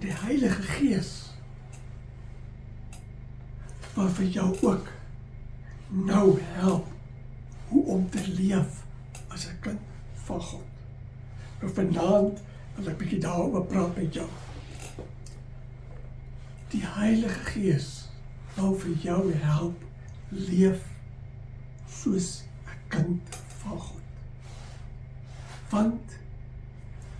Die Heilige Gees wil vir jou ook nou help hoe om te leef as 'n kind van God. Nou vanaand wil ek bietjie daaroor praat met jou. Die Heilige Gees wil vir jou help leef soos 'n kind van God. Want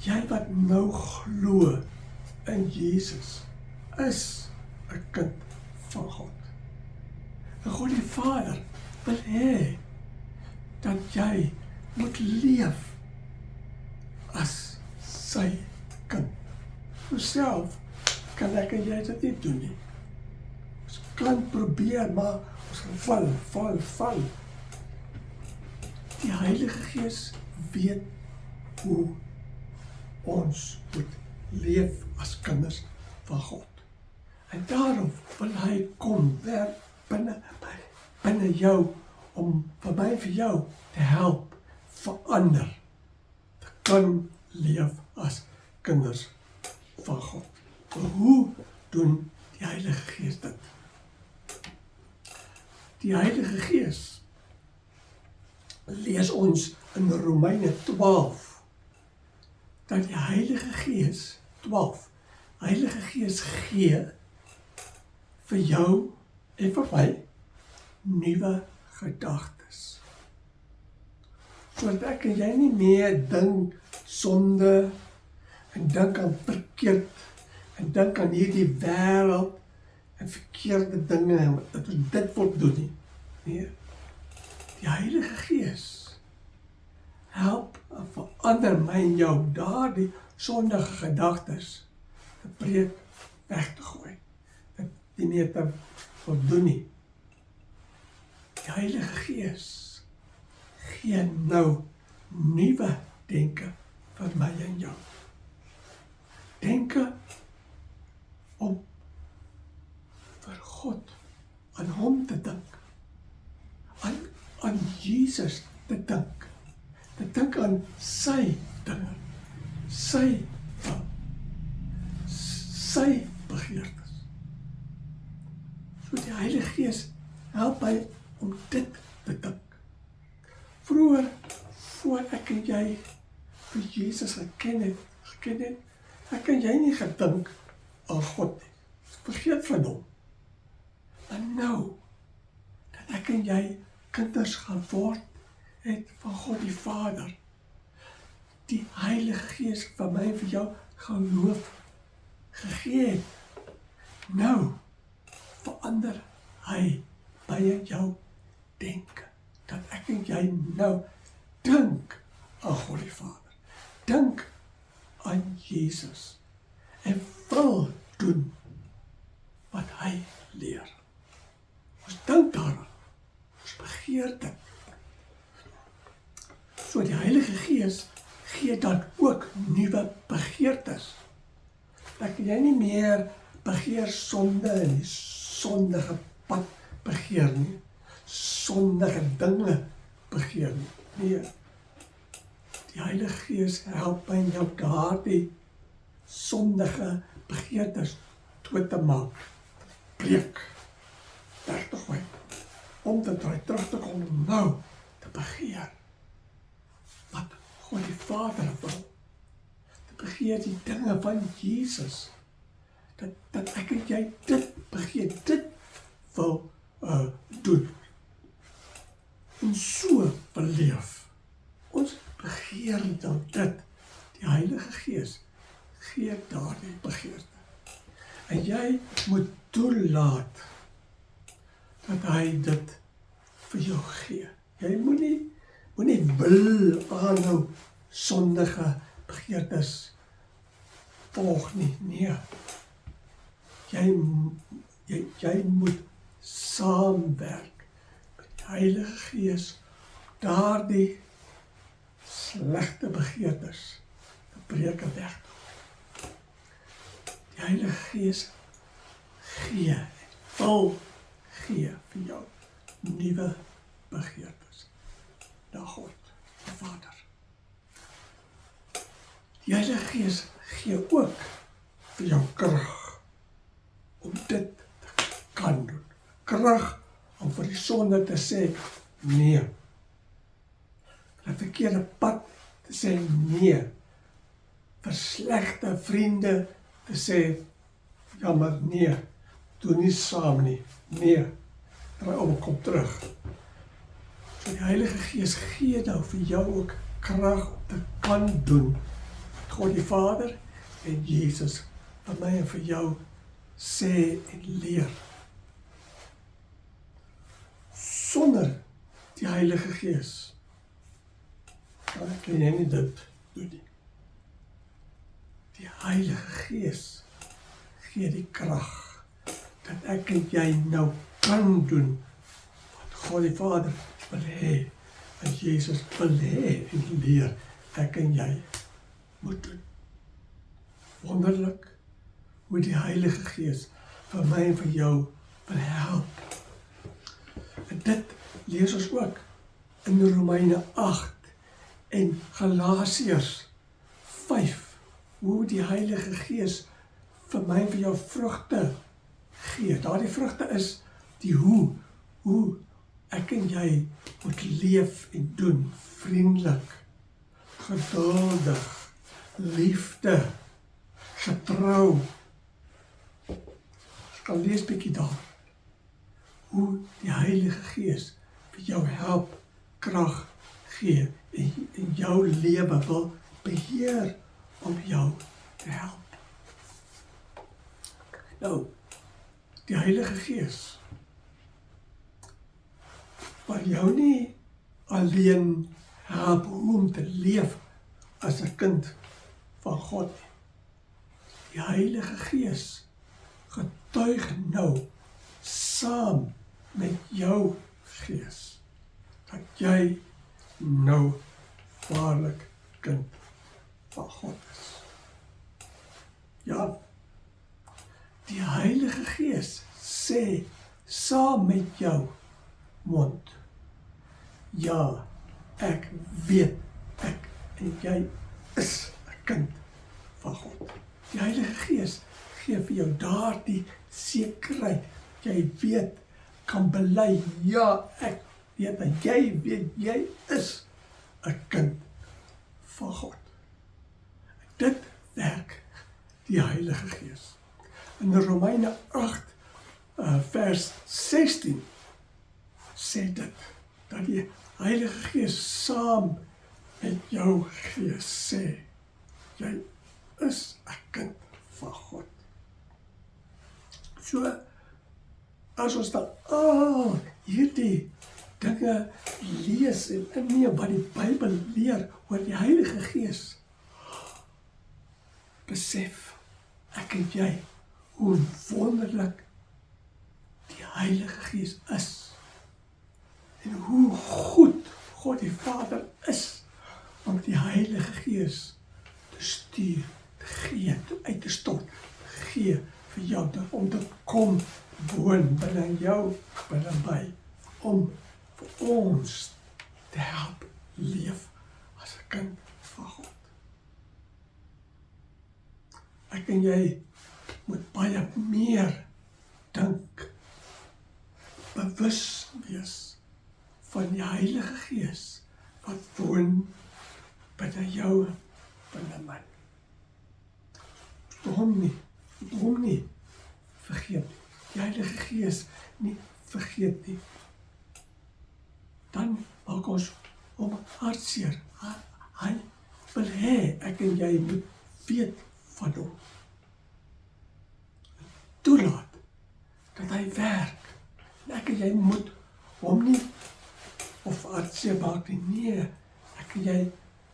jy wat nou glo in Jesus is 'n kind van God. En God die Vader wil hê dat jy moet leef as sy kind. Self kan ek en jy dit nie doen nie. Ons kan probeer, maar ons gaan val. Die Heilige Gees weet hoe ons moet leef as kinders van God. En daarom wil hy kom werk binne jou om vir my en vir jou te help verander, te kan leef as kinders van God. Maar hoe doen die Heilige Gees dit? Die Heilige Gees lees ons in Romeine 12 dat die Heilige Gees 12 Heilige Gees gee vir jou en vir my nuwe gedagtes. Sodat ek en jy nie meer dink sonde en dink aan verkeerd en dink aan hierdie wêreld en verkeerde dinge en dat ons dit wil doen nie. Nee. Die Heilige Gees help en verander my en jou daardie sondige gedagtes te breek, weg te gooi. Dit nie meer te wil doen nie. Die Heilige Gees gee nou nuwe denke vir my en jou. Denke om vir God, aan hom te dink, aan Jesus te dink aan sy dinge, sy wil, sy begeertes. So die Heilige Gees help my om dit te dink. Vroeger, voor ek en jy vir Jesus geken het, ek en jy nie gedink aan God nie, vergeet van hom. Maar nou, dat ek en jy kinders gaan word, het van God die Vader, die Heilige Gees van my en vir jou geloof gegee het. Nou, verander hy by jou denke, dat ek en jy nou dink aan God die Vader, dink aan Jesus, en wil doen wat hy leer. Ons dink daaraan, ons begeer dit. So die Heilige Gees gee dan ook nuwe begeertes. Dat jy nie meer begeer sonde en die sondige pad begeer nie, sondige dinge begeer nie. Nee, die Heilige Gees help my en jou daardie sondige begeertes dood te maak, breek, weg te gooi, om te draai, terug te kom, nou te begeer wat God die Vader wil, te begeer die dinge van Jesus, dat ek en jy dit begeer, dit wil doen, en so beleef. Ons begeer dan dit, die Heilige Gees gee daardie begeerte. En jy moet toelaat dat hy dit vir jou gee. Jy moet nie wil aanhou sondige begeertes volg nie. Nee. Jy moet saamwerk met die Heilige Gees daardie slegte begeertes te breek en weg. Die Heilige Gees gee, wil gee vir jou nuwe begeertes na God, die Vader. Die Heilige Gees gee ook vir jou krag om dit te kan doen. Krag om vir die sonde te sê nee. Vir 'n verkeerde pad te sê nee. Vir slegte vriende te sê jammer nee, doen nie saam nie, nee, draai om en kom terug. So die Heilige Gees gee nou vir jou ook krag om te kan doen wat God die Vader en Jesus vir my en vir jou sê en leer. Sonder die Heilige Gees dan kan jy nie dit doen nie. Die Heilige Gees gee die krag dat ek en jy nou kan doen wat God die Vader wil hê en Jesus wil hê en leer ek en jy moet doen. Wonderlik hoe die Heilige Gees vir my en vir jou wil help. En dit lees ons ook in Romeine 8 en Galasiërs 5, hoe die Heilige Gees vir my en vir jou vrugte gee. Daardie vrugte is die hoe ek en jy moet leef en doen, vriendelik, geduldig, liefde, getrou. Ek kan lees bietjie daar, hoe die Heilige Gees vir jou help, krag gee en jou lewe wil beheer om jou te help. Nou, die Heilige Gees wil jou nie alleen help hoe om te leef as 'n kind van God nie. Die Heilige Gees getuig nou saam met jou gees dat jy nou waarlik kind van God is. Ja, die Heilige Gees sê saam met jou mond, ja, ek weet, ek en jy is 'n kind van God. Die Heilige Gees gee vir jou daardie sekerheid, jy weet, kan bely, ja, ek weet, en jy weet, jy is 'n kind van God. Dit werk die Heilige Gees. In Romeine 8, vers 16, sê dit, dat die Heilige Gees saam met jou gees sê, jy is 'n kind van God. So, as ons dan al hierdie dinge lees en inneem wat die Bybel leer oor die Heilige Gees, besef ek en jy hoe wonderlik die Heilige Gees is en hoe goed God die Vader is om die Heilige Gees te stuur, te gee, uit te stort, te gee vir jou, om te kom woon binne jou, binne my, om vir ons te help leef as 'n kind van God. Ek en jy moet baie meer dink, bewus wees van die Heilige Gees wat woon binne jou, binne my. Moet hom nie vergeet nie. Die Heilige Gees nie vergeet nie. Dan maak ons hom hartseer. Hy wil hê ek en jy moet weet van hom. Toelaat dat hy werk. En ek en jy moet hom nie of hartseer maak nie. Nee, ek en jy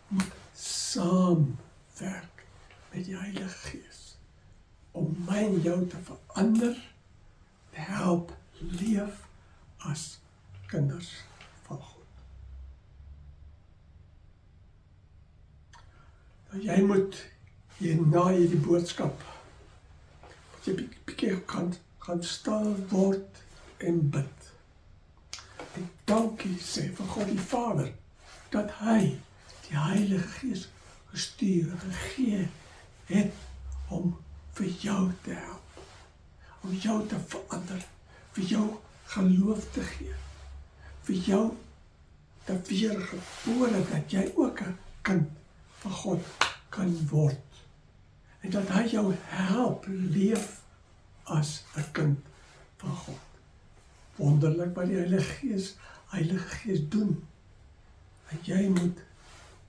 moet saamwerk met die Heilige Gees om my en jou te verander, te help leef as kinders van God. Nou, jy moet na hierdie boodskap dat jy bietjie kan stil word en bid. En dankie sê vir God die Vader dat hy die Heilige Gees gestuur en gegee het om vir jou te help, om jou te verander, vir jou geloof te gee, vir jou te weergebore, dat jy ook 'n kind van God kan word, en dat hy jou help leef as 'n kind van God. Wonderlik wat die Heilige Gees doen, en jy moet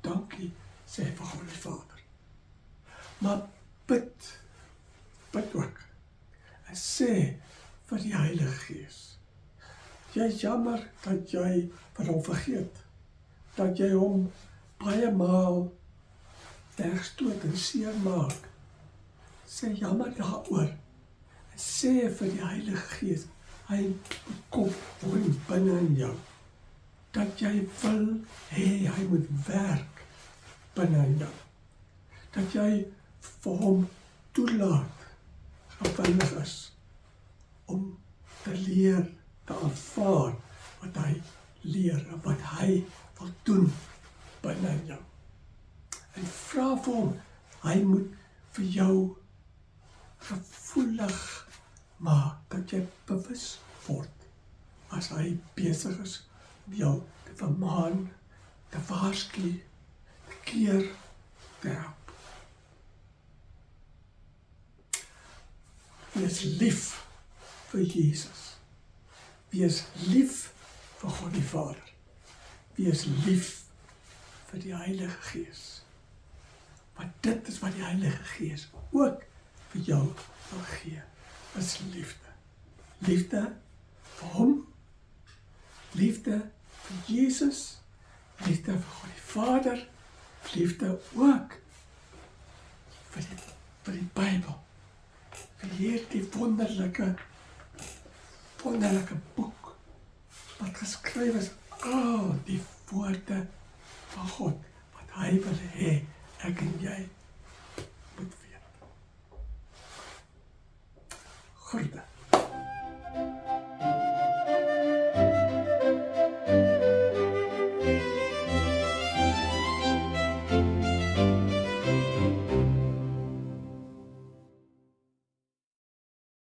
dankie sê vir God die Vader. Maar bid ook, en sê vir die Heilige Gees, jy is jammer dat jy van hom vergeet, dat jy hom baie maal wegstoot en seermaak. Sê jammer daaroor, en sê vir die Heilige Gees, hy kom woon binne in jou, dat jy wil hê hy moet werk binne in jou, dat jy vir hom toelaat, gewillig is, om te leer, te aanvaar wat hy leer, en wat hy wil doen binne in jou. En vra vir hom, hy moet vir jou gevoelig maak, dat jy bewus word, as hy besig is om jou te vermaan, te waarsku, te keer, te help. Wees lief vir Jesus. Wees lief vir God die Vader. Wees lief vir die Heilige Gees. Want dit is wat die Heilige Gees ook vir jou wil gee, is liefde. Liefde vir hom, liefde vir Jesus, liefde vir God die Vader, liefde ook vir die Bybel, vir hierdie wonderlike boek, wat geskryf is, al die woorde van God, wat hy wil hê, ek en jy moet weet. Groete.